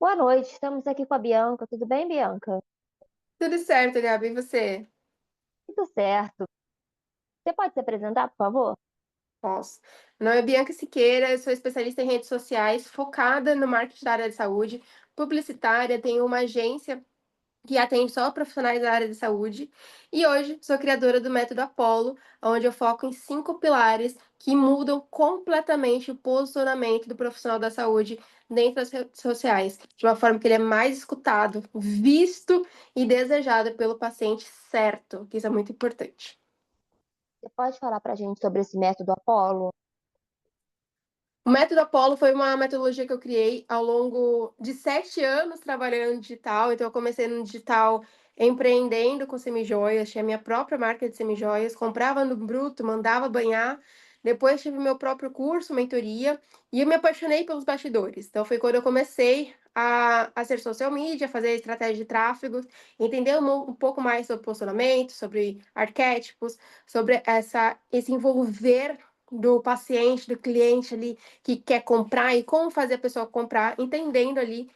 Boa noite, estamos aqui com a Bianca. Tudo bem, Bianca? Tudo certo, Gabi, e você? Tudo certo. Você pode se apresentar, por favor? Posso. Meu nome é Bianca Siqueira, eu sou especialista em redes sociais, focada no marketing da área de saúde, publicitária, tenho uma agência que atende só profissionais da área de saúde, e hoje sou criadora do Método Apollo, onde eu foco em 5 pilares que mudam completamente o posicionamento do profissional da saúde dentro das redes sociais, de uma forma que ele é mais escutado, visto e desejado pelo paciente certo, que isso é muito importante. Você pode falar para a gente sobre esse método Apollo? O método Apollo foi uma metodologia que eu criei ao longo de 7 anos trabalhando no digital. Então, eu comecei no digital empreendendo com semijoias, tinha minha própria marca de semijoias, comprava no bruto, mandava banhar. Depois tive meu próprio curso, mentoria, e eu me apaixonei pelos bastidores. Então, foi quando eu comecei a ser social media, fazer estratégia de tráfego, entender um pouco mais sobre posicionamento, sobre arquétipos, sobre esse envolver do paciente, do cliente ali que quer comprar e como fazer a pessoa comprar, entendendo ali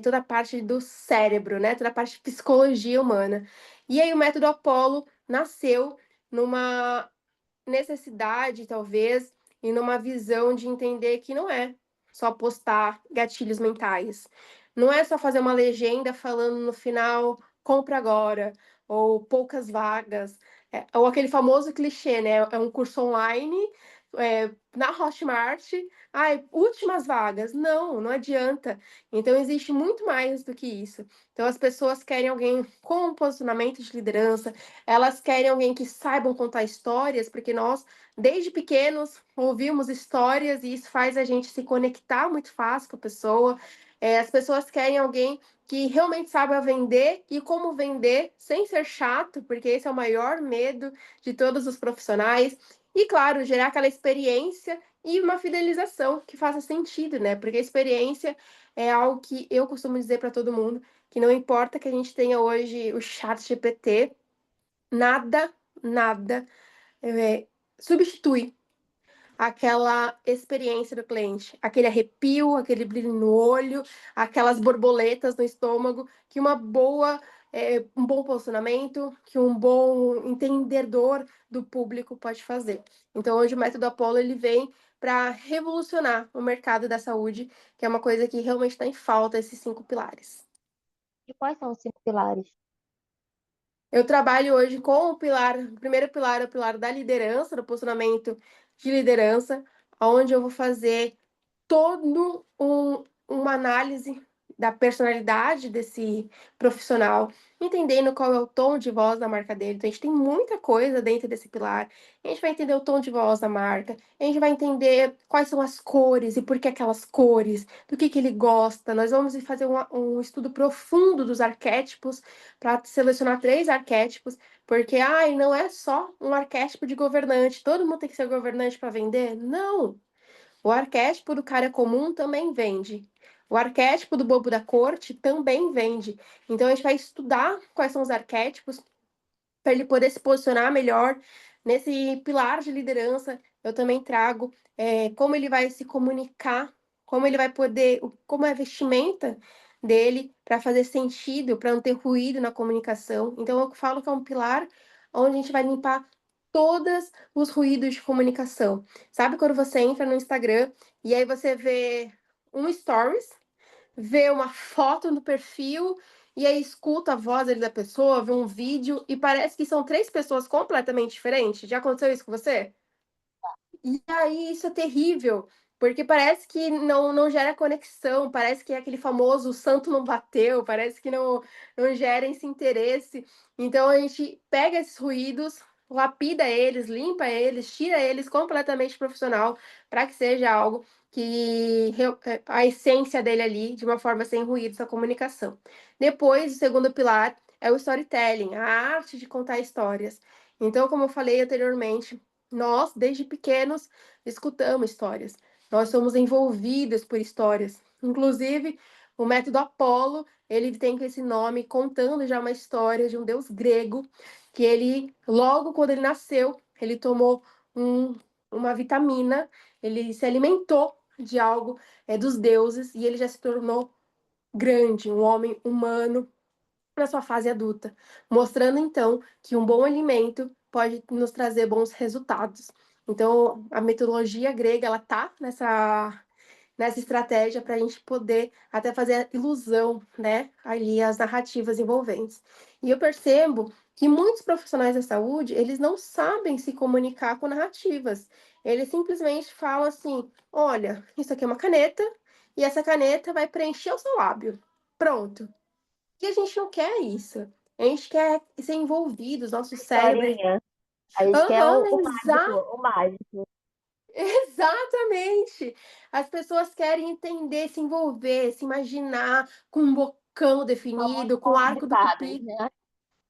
toda a parte do cérebro, né? Toda a parte de psicologia humana. E aí o método Apollo nasceu numa necessidade, talvez, e numa visão de entender que não é só postar gatilhos mentais. Não é só fazer uma legenda falando no final, compra agora, ou poucas vagas, ou aquele famoso clichê, né? É um curso online, na Hotmart, ai, últimas vagas. Não, não adianta. Então, existe muito mais do que isso. Então, as pessoas querem alguém com um posicionamento de liderança, elas querem alguém que saibam contar histórias, porque nós, desde pequenos, ouvimos histórias e isso faz a gente se conectar muito fácil com a pessoa. As pessoas querem alguém que realmente saiba vender e como vender sem ser chato, porque esse é o maior medo de todos os profissionais. E, claro, gerar aquela experiência e uma fidelização que faça sentido, né? Porque a experiência é algo que eu costumo dizer para todo mundo, que não importa que a gente tenha hoje o chat GPT, nada, nada substitui aquela experiência do cliente, aquele arrepio, aquele brilho no olho, aquelas borboletas no estômago, que um bom posicionamento, que um bom entendedor do público pode fazer. Então, hoje o método Apollo ele vem para revolucionar o mercado da saúde, que é uma coisa que realmente está em falta, esses 5 pilares. E quais são os 5 pilares? Eu trabalho hoje com o primeiro pilar é o pilar da liderança, do posicionamento de liderança, onde eu vou fazer uma análise da personalidade desse profissional, entendendo qual é o tom de voz da marca dele. Então, a gente tem muita coisa dentro desse pilar. A gente vai entender o tom de voz da marca, a gente vai entender quais são as cores e por que aquelas cores, do que ele gosta. Nós vamos fazer um estudo profundo dos arquétipos para selecionar 3 arquétipos, porque ai, não é só um arquétipo de governante, todo mundo tem que ser governante para vender? Não! O arquétipo do cara comum também vende. O arquétipo do bobo da corte também vende. Então a gente vai estudar quais são os arquétipos para ele poder se posicionar melhor nesse pilar de liderança. Eu também trago como ele vai se comunicar, como ele vai poder, como é a vestimenta dele para fazer sentido, para não ter ruído na comunicação. Então eu falo que é um pilar onde a gente vai limpar todos os ruídos de comunicação. Sabe quando você entra no Instagram e aí você vê um stories, vê uma foto no perfil e aí escuta a voz ali da pessoa, vê um vídeo e parece que são 3 pessoas completamente diferentes? Já aconteceu isso com você? E aí isso é terrível, porque parece que não gera conexão, parece que é aquele famoso "o santo não bateu", parece que não gera esse interesse. Então a gente pega esses ruídos, lapida eles, limpa eles, tira eles completamente profissional, para que seja algo que a essência dele ali, de uma forma sem ruído, essa comunicação. Depois, o segundo pilar é o storytelling, a arte de contar histórias. Então, como eu falei anteriormente, nós, desde pequenos, escutamos histórias. Nós somos envolvidos por histórias. Inclusive, o método Apolo, ele tem esse nome contando já uma história de um deus grego, que ele, logo quando ele nasceu, ele tomou um- uma vitamina, ele se alimentou de algo dos deuses e ele já se tornou grande, um homem humano na sua fase adulta, mostrando então que um bom alimento pode nos trazer bons resultados. Então, a mitologia grega, ela tá nessa estratégia para a gente poder até fazer a ilusão, né, ali as narrativas envolventes. E eu percebo que muitos profissionais da saúde, eles não sabem se comunicar com narrativas. Eles simplesmente falam assim: olha, isso aqui é uma caneta, e essa caneta vai preencher o seu lábio. Pronto. E a gente não quer isso. A gente quer ser envolvido, os nossos cérebros. Historinha. A gente quer Aham, o mágico, o mágico. exatamente. As pessoas querem entender, se envolver, se imaginar com um bocão Somos definido, com o arco do conquistadas, cupido. né?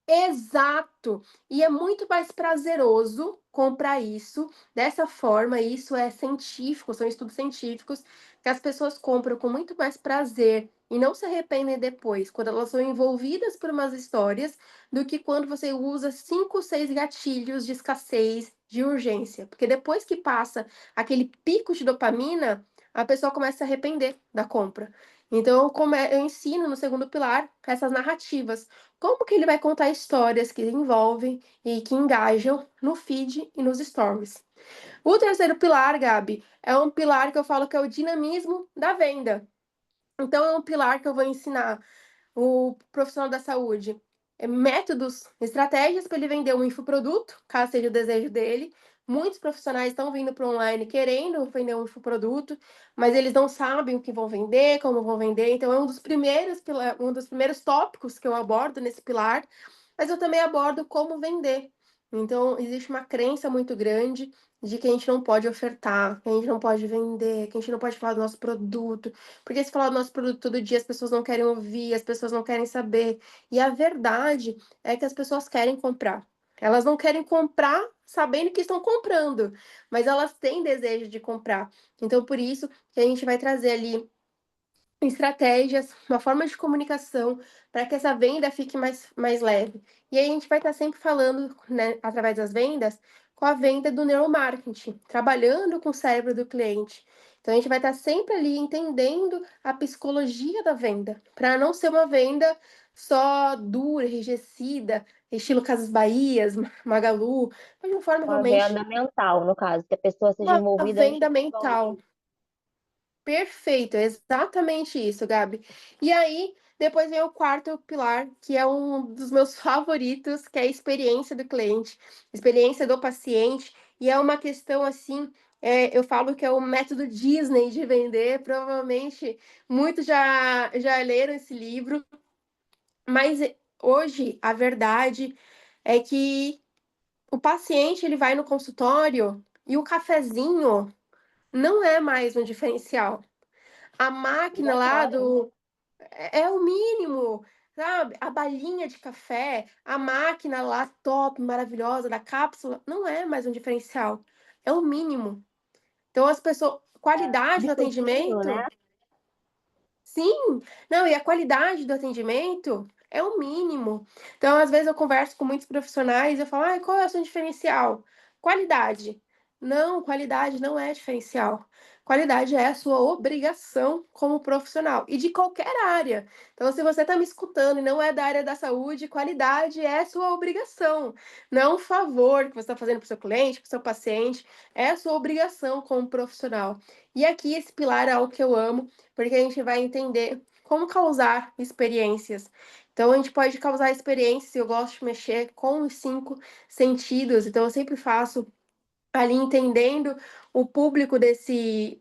Exato. E é muito mais prazeroso comprar isso dessa forma, isso é científico, são estudos científicos, que as pessoas compram com muito mais prazer e não se arrependem depois, quando elas são envolvidas por umas histórias, do que quando você usa 5, 6 gatilhos de escassez, de urgência. Porque depois que passa aquele pico de dopamina, a pessoa começa a se arrepender da compra. Então, eu ensino no segundo pilar essas narrativas. Como que ele vai contar histórias que envolvem e que engajam no feed e nos stories? O terceiro pilar, Gabi, é um pilar que eu falo que é o dinamismo da venda. Então, é um pilar que eu vou ensinar o profissional da saúde métodos, estratégias para ele vender um infoproduto, caso seja o desejo dele. Muitos profissionais estão vindo para o online querendo vender um infoproduto, mas eles não sabem o que vão vender, como vão vender. Então, é um dos primeiros tópicos que eu abordo nesse pilar, mas eu também abordo como vender. Então, existe uma crença muito grande de que a gente não pode ofertar, que a gente não pode vender, que a gente não pode falar do nosso produto, porque se falar do nosso produto todo dia, as pessoas não querem ouvir, as pessoas não querem saber. E a verdade é que as pessoas querem comprar. Elas não querem comprar sabendo que estão comprando, mas elas têm desejo de comprar. Então, por isso que a gente vai trazer ali estratégias, uma forma de comunicação para que essa venda fique mais leve. E aí a gente vai estar sempre falando, né, através das vendas, com a venda do neuromarketing, trabalhando com o cérebro do cliente. Então a gente vai estar sempre ali entendendo a psicologia da venda, para não ser uma venda só dura, enrijecida, estilo Casas Bahias, Magalu, mas de uma forma Uma realmente venda mental, no caso, que a pessoa seja uma envolvida venda mental. emocionalmente. Perfeito, é exatamente isso, Gabi. E aí, depois vem o quarto pilar, que é um dos meus favoritos, que é a experiência do cliente, experiência do paciente, e é uma questão assim, eu falo que é o método Disney de vender, provavelmente muitos já leram esse livro, mas hoje a verdade é que o paciente ele vai no consultório e o cafezinho não é mais um diferencial. A máquina lá Obrigatório, né? é o mínimo, sabe? A balinha de café, a máquina lá top, maravilhosa da cápsula, não é mais um diferencial, é o mínimo. Então as pessoas qualidade no Discutível, atendimento né? sim, não, e a qualidade do atendimento é o mínimo. Então, às vezes, eu converso com muitos profissionais e eu falo, ai, qual é o seu diferencial? Qualidade. Não, qualidade não é diferencial. Qualidade é a sua obrigação como profissional e de qualquer área. Então, se você está me escutando e não é da área da saúde, qualidade é sua obrigação. Não é um favor que você está fazendo para o seu cliente, para o seu paciente, é a sua obrigação como profissional. E aqui, esse pilar é algo que eu amo porque a gente vai entender como causar experiências. Então, a gente pode causar experiências, eu gosto de mexer com os 5 sentidos, então eu sempre faço ali entendendo o público desse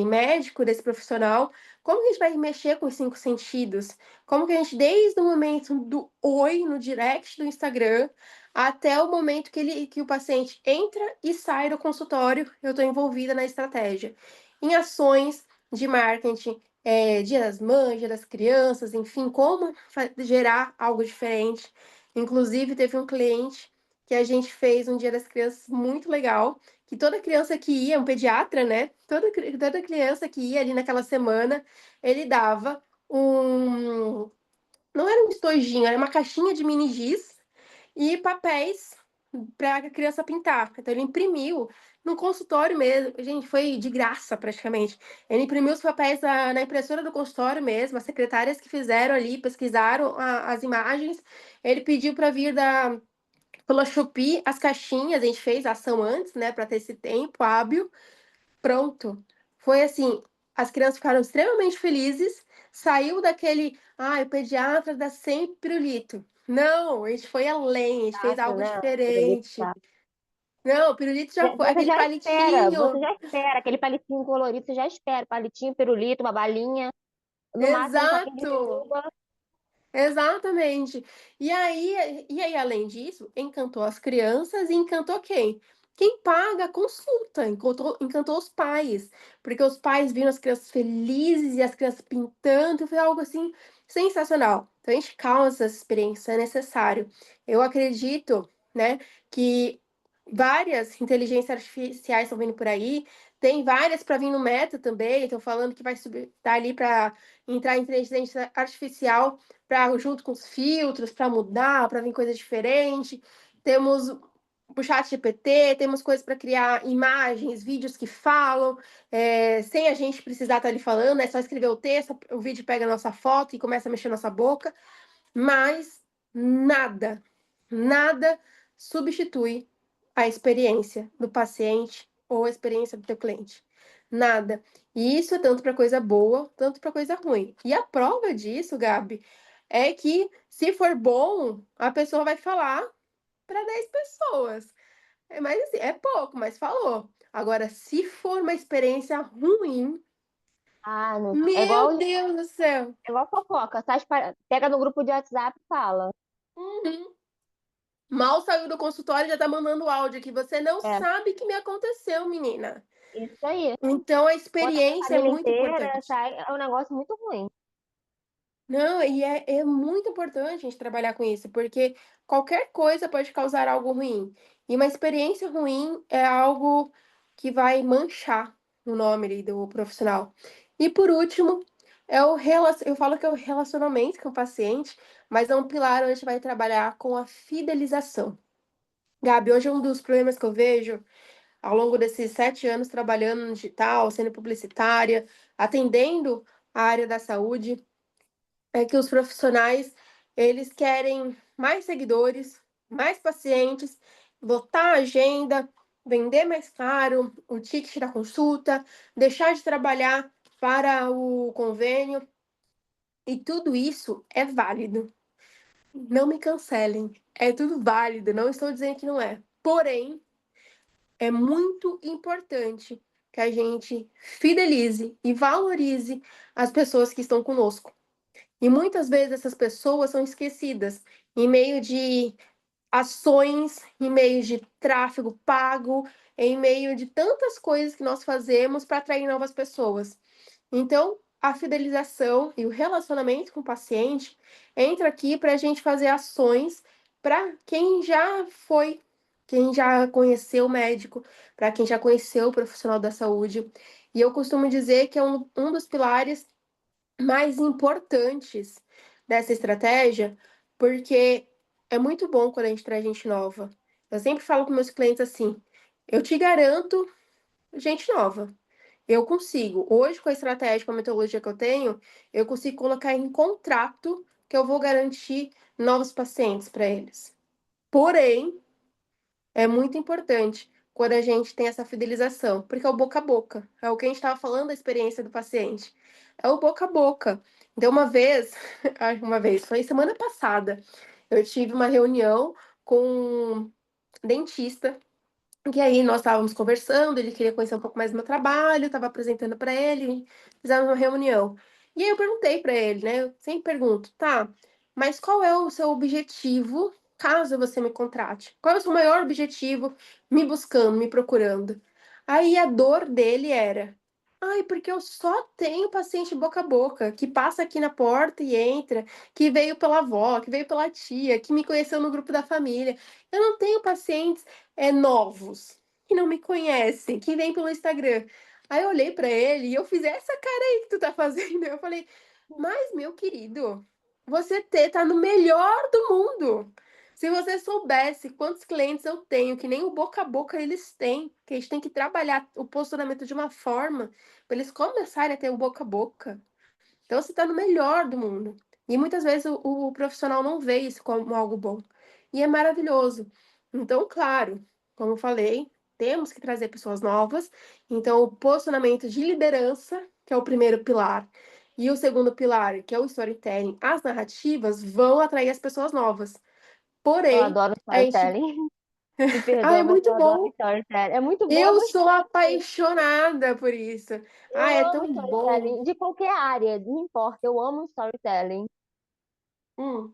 médico, desse profissional, como que a gente vai mexer com os 5 sentidos? Como que a gente, desde o momento do oi no direct do Instagram, até o momento que o paciente entra e sai do consultório, eu estou envolvida na estratégia. Em ações de marketing, Dia das Mães, Dia das Crianças, enfim, como gerar algo diferente. Inclusive, teve um cliente que a gente fez um Dia das Crianças muito legal, que toda criança que ia, um pediatra, né? Toda criança que ia ali naquela semana, ele dava um. Não era um estojinho, era uma caixinha de mini giz e papéis para a criança pintar. Então, ele imprimiu no consultório mesmo. Gente, foi de graça praticamente. Ele imprimiu os papéis na impressora do consultório mesmo, as secretárias que fizeram ali, pesquisaram as imagens. Ele pediu para vir pela Shopee as caixinhas, a gente fez a ação antes, né, para ter esse tempo hábil. Pronto. Foi assim, as crianças ficaram extremamente felizes, saiu daquele: "Ai, o pediatra dá sempre pirulito". Não, a gente foi além, a gente fez Fácil, algo né? Pirulito, diferente. tá? Não, o pirulito já foi Você aquele já espera, você palitinho. já espera. Aquele palitinho colorido, você já espera. Palitinho, pirulito, uma balinha. No máximo, um saquinho de Exato. mituba. Exatamente. E aí, além disso, encantou as crianças e encantou quem? Quem paga a consulta, encantou os pais, porque os pais viram as crianças felizes e as crianças pintando, foi algo assim sensacional. Então a gente causa essa experiência, é necessário. Eu acredito, né, que várias inteligências artificiais estão vindo por aí, tem várias para vir no Meta também, estão falando que vai subir, tá ali para entrar inteligência artificial para junto com os filtros, para mudar, para vir coisa diferente. Temos o chat GPT, temos coisas para criar imagens, vídeos que falam, sem a gente precisar estar ali falando, é só escrever o texto, o vídeo pega a nossa foto e começa a mexer nossa boca, mas nada, nada substitui a experiência do paciente ou a experiência do teu cliente. Nada. E isso é tanto para coisa boa, tanto para coisa ruim. E a prova disso, Gabi, é que se for bom, a pessoa vai falar para 10 pessoas. Mas assim, é pouco, mas falou. Agora, se for uma experiência ruim, Ah, não. meu Deus do céu. É igual fofoca. Pega no grupo de WhatsApp e fala. Uhum. Mal saiu do consultório, já tá mandando áudio que você não É, sabe que me aconteceu, menina. isso aí. Então a Conta pra experiência é família muito inteira, importante. sai, é um negócio muito ruim. Não, e é muito importante a gente trabalhar com isso, porque qualquer coisa pode causar algo ruim. E uma experiência ruim é algo que vai manchar o nome ali do profissional. E por último, eu falo que é o relacionamento com o paciente, mas é um pilar onde a gente vai trabalhar com a fidelização. Gabi, hoje um dos problemas que eu vejo ao longo desses 7 anos trabalhando no digital, sendo publicitária, atendendo a área da saúde, é que os profissionais, eles querem mais seguidores, mais pacientes, lotar a agenda, vender mais caro o ticket da consulta, deixar de trabalhar para o convênio, e tudo isso é válido. Não me cancelem, é tudo válido, não estou dizendo que não é. Porém, é muito importante que a gente fidelize e valorize as pessoas que estão conosco. E muitas vezes essas pessoas são esquecidas em meio de ações, em meio de tráfego pago, em meio de tantas coisas que nós fazemos para atrair novas pessoas. Então, a fidelização e o relacionamento com o paciente entra aqui para a gente fazer ações para quem já foi, quem já conheceu o médico, para quem já conheceu o profissional da saúde. E eu costumo dizer que é um dos pilares mais importantes dessa estratégia, porque é muito bom quando a gente traz gente nova. Eu sempre falo com meus clientes assim: eu te garanto gente nova. Eu consigo. Hoje, com a estratégia, com a metodologia que eu tenho, eu consigo colocar em contrato que eu vou garantir novos pacientes para eles. Porém, é muito importante quando a gente tem essa fidelização, porque é o boca a boca. É o que a gente estava falando da experiência do paciente. É o boca a boca. Então, uma vez, uma vez, foi semana passada, eu tive uma reunião com um dentista e aí nós estávamos conversando, ele queria conhecer um pouco mais do meu trabalho, eu estava apresentando para ele, fizemos uma reunião. E aí eu perguntei para ele, né? Eu sempre pergunto, tá, mas qual é o seu objetivo caso você me contrate? Qual é o seu maior objetivo me buscando, me procurando? Aí a dor dele era, ai, porque eu só tenho paciente boca a boca, que passa aqui na porta e entra, que veio pela avó, que veio pela tia, que me conheceu no grupo da família. Eu não tenho pacientes novos, que não me conhecem, que vêm pelo Instagram. Aí eu olhei pra ele e eu fiz essa cara aí que tu tá fazendo. Eu falei, mas meu querido, tá no melhor do mundo. Se você soubesse quantos clientes eu tenho, que nem o boca a boca eles têm, que a gente tem que trabalhar o posicionamento de uma forma para eles começarem a ter o boca a boca. Então você está no melhor do mundo. E muitas vezes o profissional não vê isso como algo bom. E é maravilhoso. Então, claro, como eu falei, temos que trazer pessoas novas. Então, o posicionamento de liderança, que é o primeiro pilar, e o segundo pilar, que é o storytelling, as narrativas, vão atrair as pessoas novas. Eu Porém, adoro a gente. storytelling. Me Ah, é perdoa, mas eu muito adoro bom. storytelling. É muito bom, é Eu sou gostoso. apaixonada por isso. Eu Ah, é amo tão bom. storytelling, de qualquer área, não importa, eu amo storytelling. Hum.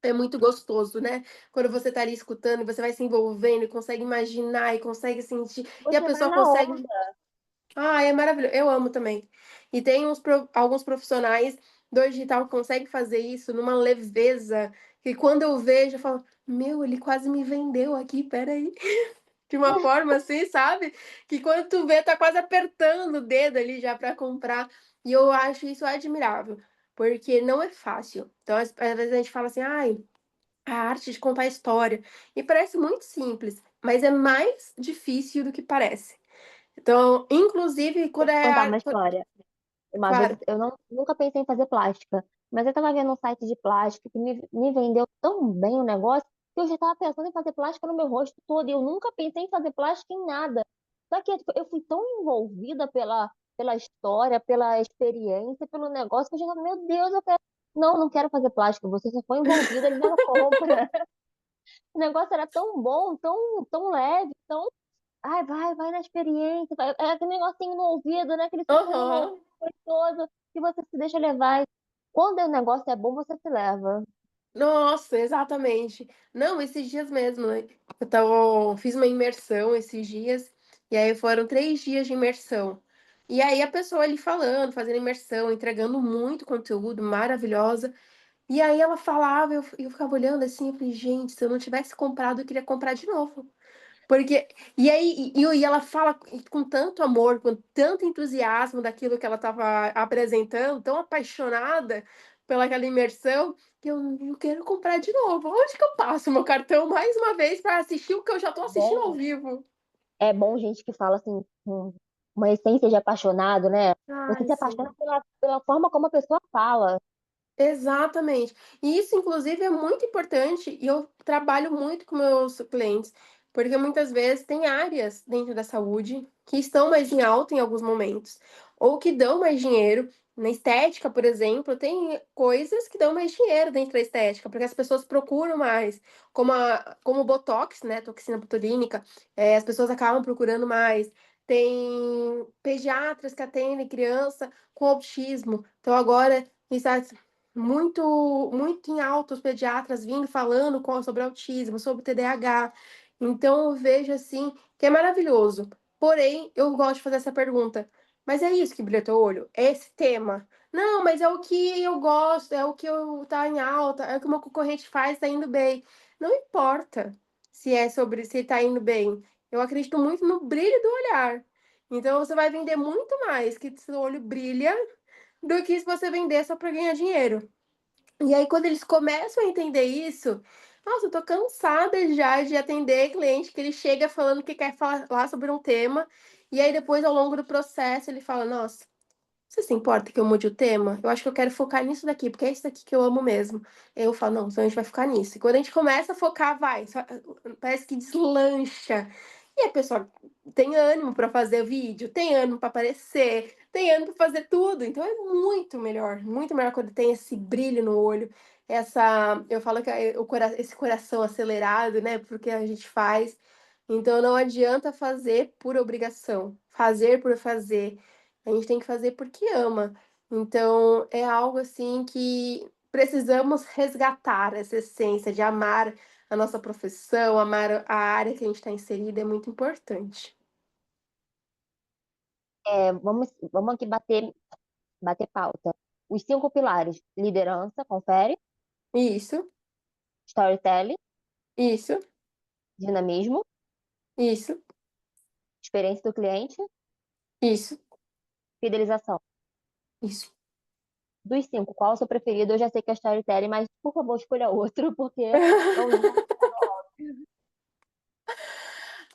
É muito gostoso, né? Quando você tá ali escutando, você vai se envolvendo e consegue imaginar e consegue sentir, e a Você vai pessoa na consegue. onda. Ah, é maravilhoso. Eu amo também. E tem alguns profissionais do digital que conseguem fazer isso numa leveza que quando eu vejo, eu falo, meu, ele quase me vendeu aqui, peraí. De uma forma assim, sabe? Que quando tu vê, tá quase apertando o dedo ali já para comprar. E eu acho isso admirável, porque não é fácil. Então, às vezes a gente fala assim, ai. A arte de contar história. E parece muito simples, mas é mais difícil do que parece. Então, inclusive, quando Deixa eu é contar uma história. Uma vez claro. eu não, nunca pensei em fazer plástica, mas eu tava vendo um site de plástica que me vendeu tão bem o negócio que eu já tava pensando em fazer plástica no meu rosto todo. E eu nunca pensei em fazer plástica em nada. Só que tipo, eu fui tão envolvida pela história, pela experiência, pelo negócio, que eu já tava, meu Deus, eu quero. Não, não quero fazer plástica. Você só foi envolvida ali na compra. O negócio era tão bom, tão leve, tão. Ai, vai na experiência. É aquele negocinho no ouvido, né? Aquele sussurro Aham. gostoso que você se deixa levar. Quando o negócio é bom, você se leva. Nossa, exatamente. Não, esses dias mesmo, né? Fiz uma imersão esses dias, e aí foram 3 dias de imersão. E aí a pessoa ali falando, fazendo imersão, entregando muito conteúdo, maravilhosa. E aí ela falava, eu ficava olhando assim, eu falei, gente, se eu não tivesse comprado, eu queria comprar de novo. Porque, e aí, e ela fala com tanto amor, com tanto entusiasmo daquilo que ela estava apresentando, tão apaixonada pelaquela imersão, que eu quero comprar de novo. Onde que eu passo meu cartão mais uma vez para assistir o que eu já estou assistindo ao Bom, vivo? é bom gente que fala assim, com uma essência de apaixonado, né? Você Ai, se apaixona sim. pela forma como a pessoa fala. Exatamente. E isso, inclusive, é muito importante e eu trabalho muito com meus clientes, porque muitas vezes tem áreas dentro da saúde que estão mais em alta em alguns momentos, ou que dão mais dinheiro. Na estética, por exemplo, tem coisas que dão mais dinheiro dentro da estética, porque as pessoas procuram mais, como o Botox, né, toxina botulínica, as pessoas acabam procurando mais. Tem pediatras que atendem criança com autismo. Então, agora está muito em alta os pediatras vindo falando sobre autismo, sobre TDAH. Então eu vejo assim que é maravilhoso. Porém, eu gosto de fazer essa pergunta: mas é isso que brilha teu olho? É esse tema? Não, mas é o que eu gosto, é o que eu tá em alta, é o que o meu concorrente faz, tá indo bem. Não importa se é sobre se tá indo bem. Eu acredito muito no brilho do olhar. Então você vai vender muito mais que seu olho brilha do que se você vender só para ganhar dinheiro. E aí, quando eles começam a entender isso, nossa, eu tô cansada já de atender cliente que ele chega falando que quer falar sobre um tema, e aí depois, ao longo do processo, ele fala, nossa, você se importa que eu mude o tema? Eu acho que eu quero focar nisso daqui, porque é isso daqui que eu amo mesmo. Eu falo, não, então a gente vai focar nisso. E quando a gente começa a focar, parece que deslancha. E a pessoa tem ânimo para fazer vídeo, tem ânimo para aparecer, tem ânimo para fazer tudo. Então é muito melhor quando tem esse brilho no olho, eu falo que esse coração acelerado, né, porque a gente faz. Então não adianta fazer por obrigação, fazer por fazer. A gente tem que fazer porque ama. Então, é algo assim que precisamos resgatar essa essência de amar a nossa profissão, amar a área que a gente está inserida, é muito importante. Vamos aqui bater pauta. Os 5 pilares: liderança, confere, Isso, storytelling, isso, dinamismo, isso, experiência do cliente, isso, fidelização. isso. Dos cinco, qual é o seu preferido? Eu já sei que é Storytelling, mas por favor, escolha outro, porque eu não.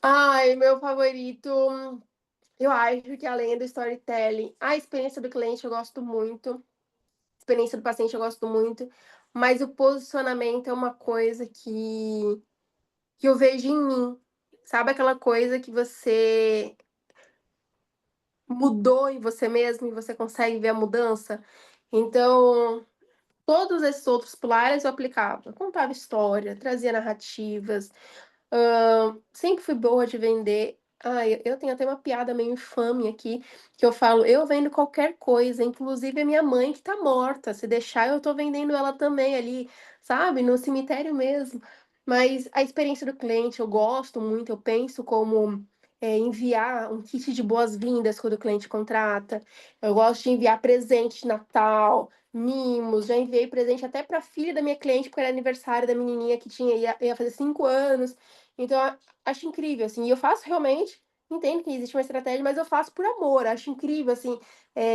Ai, meu favorito, eu acho que além do storytelling, a experiência do cliente eu gosto muito, a experiência do paciente eu gosto muito, mas o posicionamento é uma coisa que eu vejo em mim. Sabe aquela coisa que você mudou em você mesmo e você consegue ver a mudança? Então, todos esses outros pilares eu aplicava. Contava história, trazia narrativas, sempre fui boa de vender. Eu tenho até uma piada meio infame aqui, que eu falo: "Eu vendo qualquer coisa, inclusive a minha mãe que tá morta, se deixar eu tô vendendo ela também ali", sabe, no cemitério mesmo. Mas a experiência do cliente eu gosto muito, eu penso como, enviar um kit de boas-vindas quando o cliente contrata, eu gosto de enviar presente de Natal, mimos, já enviei presente até para a filha da minha cliente, porque era aniversário da menininha que ia fazer 5 anos. Então, acho incrível, assim, e eu faço realmente, entendo que existe uma estratégia, mas eu faço por amor, acho incrível, assim,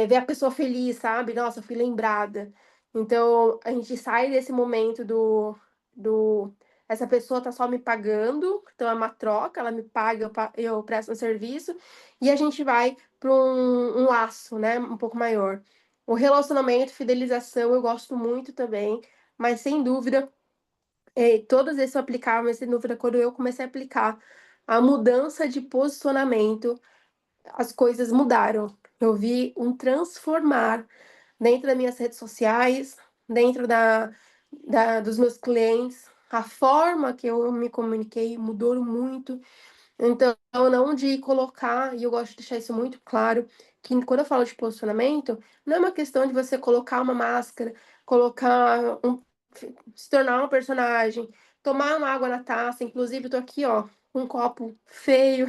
ver a pessoa feliz, sabe, "Nossa, fui lembrada". Então, a gente sai desse momento do essa pessoa tá só me pagando, então é uma troca, ela me paga, eu presto um serviço, e a gente vai para um laço, né, um pouco maior. O relacionamento, fidelização, eu gosto muito também, mas sem dúvida todos esses eu aplicava, mas sem dúvida quando eu comecei a aplicar a mudança de posicionamento, as coisas mudaram. Eu vi um transformar dentro das minhas redes sociais, dentro dos meus clientes, a forma que eu me comuniquei mudou muito. Então, não de colocar, e eu gosto de deixar isso muito claro, que quando eu falo de posicionamento, não é uma questão de você colocar uma máscara, colocar se tornar um personagem, tomar uma água na taça, inclusive eu tô aqui, ó, com um copo feio,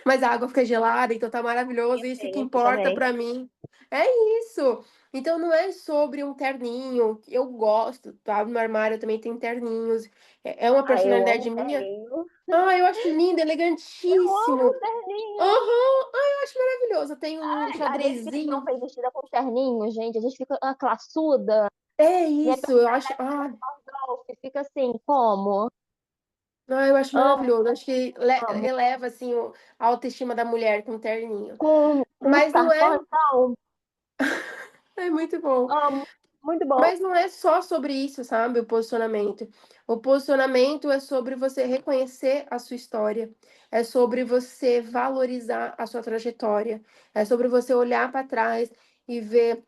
mas a água fica gelada, então tá maravilhoso, isso que Sim, aqui importa também. pra mim. É isso. Então não é sobre um terninho, eu gosto, tá? No meu armário eu também tem terninhos, é uma Ah, eu personalidade amo minha. terninho. Eu acho lindo, Eu amo elegantíssimo. terninho. Aham. Eu acho maravilhoso. Tem um Às vezes que não xadrezinho. foi vestida com terninho, gente, a gente fica classuda. É E a isso, eu acho. personalidade golfe fica assim, como? Eu acho Amo, maravilhoso. Acho que amo. eleva assim a autoestima da mulher com terninho. Com um Mas não é. escarpão, então, É muito bom. amo. Muito bom. Mas não é só sobre isso, sabe? O posicionamento. O posicionamento é sobre você reconhecer a sua história, é sobre você valorizar a sua trajetória, é sobre você olhar para trás e ver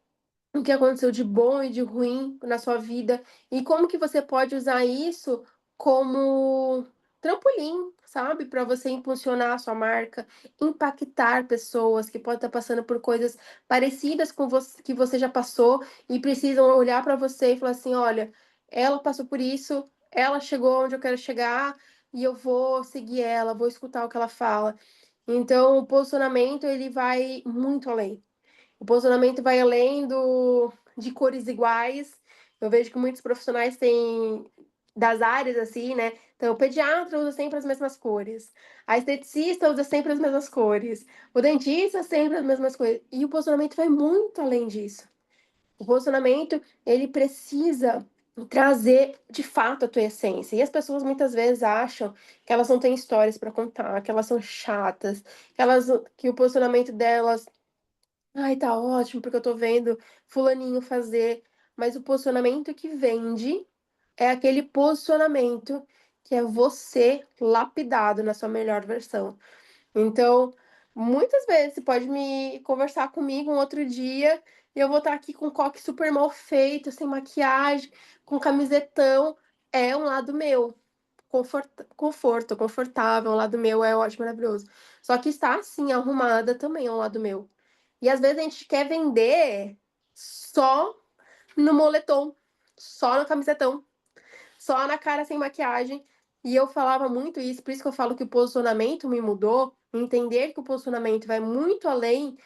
o que aconteceu de bom e de ruim na sua vida e como que você pode usar isso como trampolim, sabe, para você impulsionar a sua marca, impactar pessoas que podem estar passando por coisas parecidas com você que você já passou e precisam olhar para você e falar assim: "Olha, ela passou por isso, ela chegou onde eu quero chegar e eu vou seguir ela, vou escutar o que ela fala". Então, o posicionamento ele vai muito além. O posicionamento vai além de cores iguais. Eu vejo que muitos profissionais têm das áreas, assim, né? Então, o pediatra usa sempre as mesmas cores, a esteticista usa sempre as mesmas cores, o dentista sempre as mesmas cores. E o posicionamento vai muito além disso. O posicionamento, ele precisa trazer de fato a tua essência. E as pessoas muitas vezes acham que elas não têm histórias para contar, que elas são chatas, que o posicionamento delas tá ótimo, porque eu tô vendo fulaninho fazer, mas o posicionamento que vende é aquele posicionamento que é você lapidado na sua melhor versão. Então, muitas vezes você pode me conversar comigo um outro dia e eu vou estar aqui com o coque super mal feito, sem maquiagem, com camisetão, é um lado meu. Confortável, um lado meu é ótimo, maravilhoso. Só que estar assim, arrumada também é um lado meu. E às vezes a gente quer vender só no moletom, só no camisetão, só na cara sem maquiagem. E eu falava muito isso, por isso que eu falo que o posicionamento me mudou, entender que o posicionamento vai muito além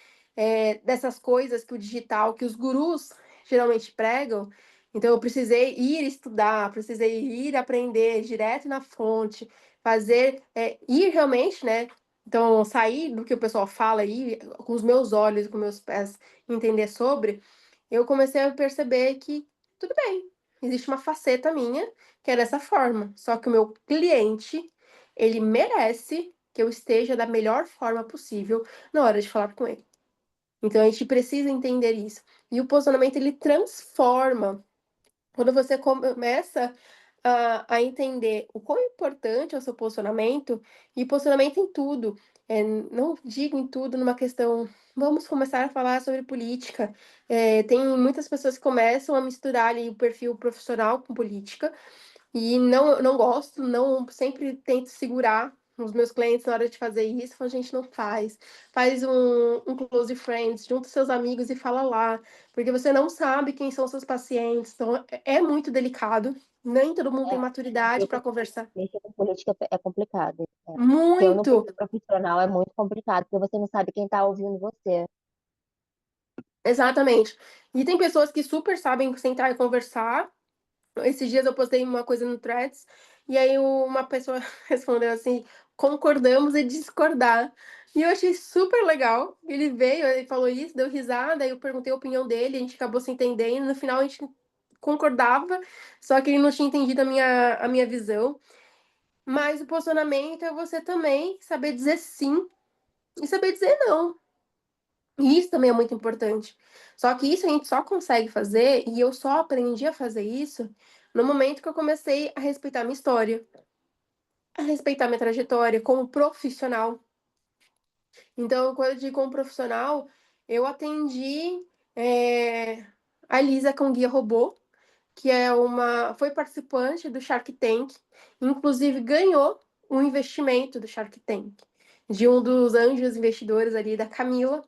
dessas coisas que o digital, que os gurus geralmente pregam. Então eu precisei ir estudar, precisei ir aprender direto na fonte, fazer, ir realmente, né? Então, sair do que o pessoal fala aí, com os meus olhos, com meus pés, entender sobre. eu comecei a perceber que tudo bem, existe uma faceta minha que é dessa forma, só que o meu cliente, ele merece que eu esteja da melhor forma possível na hora de falar com ele. Então a gente precisa entender isso. E o posicionamento ele transforma. Quando você começa a entender o quão importante é o seu posicionamento, e posicionamento em tudo, não digo em tudo numa questão, vamos começar a falar sobre política. Tem muitas pessoas que começam a misturar ali o perfil profissional com política, e não gosto, não sempre tento segurar os meus clientes na hora de fazer isso, falo: "Gente, não faz. Faz um close friends, junta seus amigos e fala lá", porque você não sabe quem são seus pacientes, então é muito delicado, nem todo mundo tem É, maturidade mexer para conversar. com política é complicado. É. Ter no Muito! perfil profissional é muito complicado, porque você não sabe quem está ouvindo você. Exatamente. E tem pessoas que super sabem sentar e conversar. Esses dias eu postei uma coisa no Threads, e aí uma pessoa respondeu assim: "Concordamos em discordar". E eu achei super legal. Ele veio, ele falou isso, deu risada, aí eu perguntei a opinião dele, a gente acabou se entendendo, no final a gente concordava, só que ele não tinha entendido a minha visão. Mas o posicionamento é você também saber dizer sim e saber dizer não. E isso também é muito importante. Só que isso a gente só consegue fazer, e eu só aprendi a fazer isso no momento que eu comecei a respeitar minha história, a respeitar minha trajetória como profissional. Então, quando eu digo como profissional, eu atendi, eh, a Lisa com Guia Robô, que foi participante do Shark Tank, inclusive ganhou um investimento do Shark Tank, de um dos anjos investidores ali, da Camila.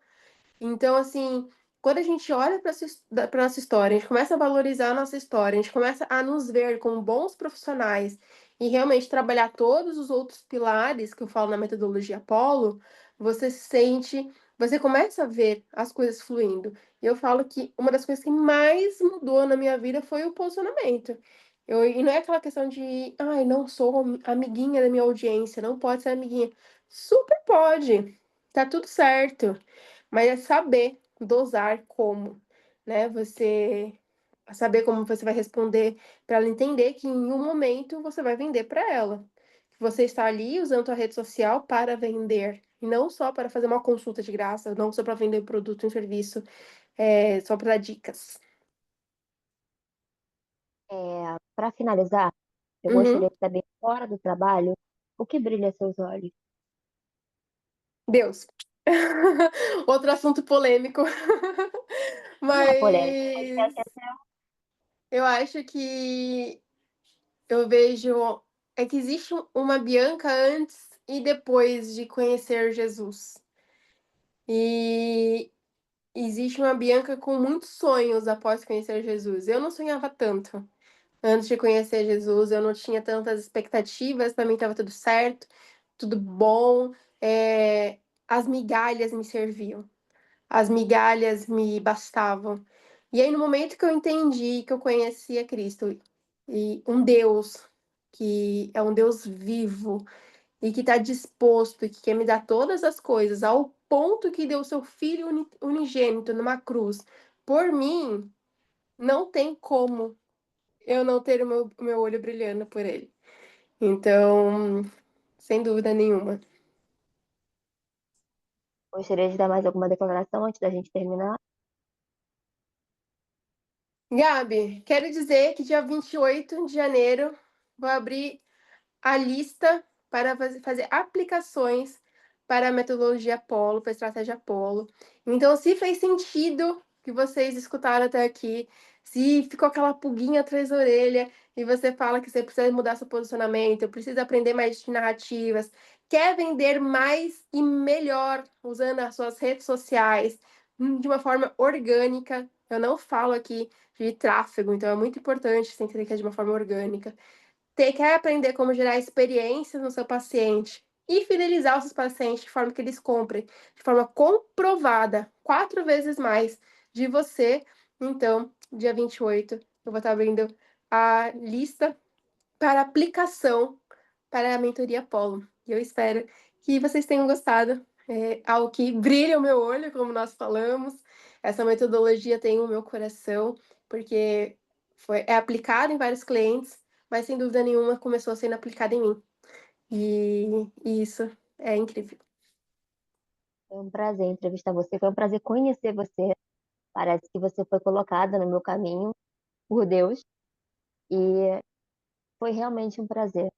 Então, assim, quando a gente olha para nossa história, a gente começa a valorizar a nossa história, a gente começa a nos ver como bons profissionais e realmente trabalhar todos os outros pilares que eu falo na metodologia Apollo, você se sente, você começa a ver as coisas fluindo. E eu falo que uma das coisas que mais mudou na minha vida foi o posicionamento. E não é aquela questão de, ai, não sou amiguinha da minha audiência, não pode ser amiguinha. Super pode, tá tudo certo. Mas é saber dosar como, né, você saber como você vai responder para ela entender que em um momento você vai vender para ela. Que você está ali usando a rede social para vender, e não só para fazer uma consulta de graça, não só para vender produto e serviço, só para dar dicas. Para finalizar, eu Uhum. gostaria de saber, fora do trabalho, o que brilha seus olhos? Deus. Outro assunto polêmico. Não é polêmico, mas Mas eu acho que eu vejo que existe uma Bianca antes e depois de conhecer Jesus. E existe uma Bianca com muitos sonhos após conhecer Jesus. Eu não sonhava tanto. Antes de conhecer Jesus, eu não tinha tantas expectativas, para mim estava tudo certo, tudo bom, as migalhas me serviam. As migalhas me bastavam. E aí, no momento que eu entendi que eu conhecia Cristo e um Deus que é um Deus vivo e que está disposto e que quer me dar todas as coisas, ao ponto que deu seu filho unigênito numa cruz por mim, não tem como eu não ter o meu olho brilhando por ele. Então, sem dúvida nenhuma. Gostaria de dar mais alguma declaração antes da gente terminar? Gabi, quero dizer que dia 28 de janeiro vou abrir a lista para fazer aplicações para a metodologia Apollo, para a estratégia Apollo. Então, se fez sentido que vocês escutaram até aqui, se ficou aquela pulguinha atrás da orelha e você fala que você precisa mudar seu posicionamento, precisa aprender mais de narrativas, quer vender mais e melhor usando as suas redes sociais de uma forma orgânica. Eu não falo aqui de tráfego, então é muito importante você entender que é de uma forma orgânica. Quer aprender como gerar experiências no seu paciente e fidelizar os seus pacientes de forma que eles comprem de forma comprovada 4 vezes mais de você. Então, dia 28, eu vou estar abrindo a lista para aplicação para a mentoria Polo. E eu espero que vocês tenham gostado. É algo que brilha o meu olho, como nós falamos. essa metodologia tem o meu coração, porque é aplicada em vários clientes, mas sem dúvida nenhuma começou sendo aplicada em mim. E isso é incrível. Foi um prazer entrevistar você, foi um prazer conhecer você. Parece que você foi colocada no meu caminho por Deus e foi realmente um prazer.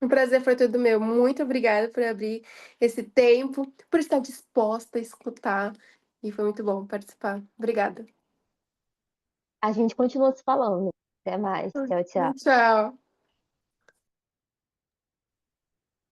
O prazer foi todo meu. Muito obrigada por abrir esse tempo, por estar disposta a escutar, e foi muito bom participar. Obrigada. A gente continua se falando. Até mais. Tchau, tchau. Tchau.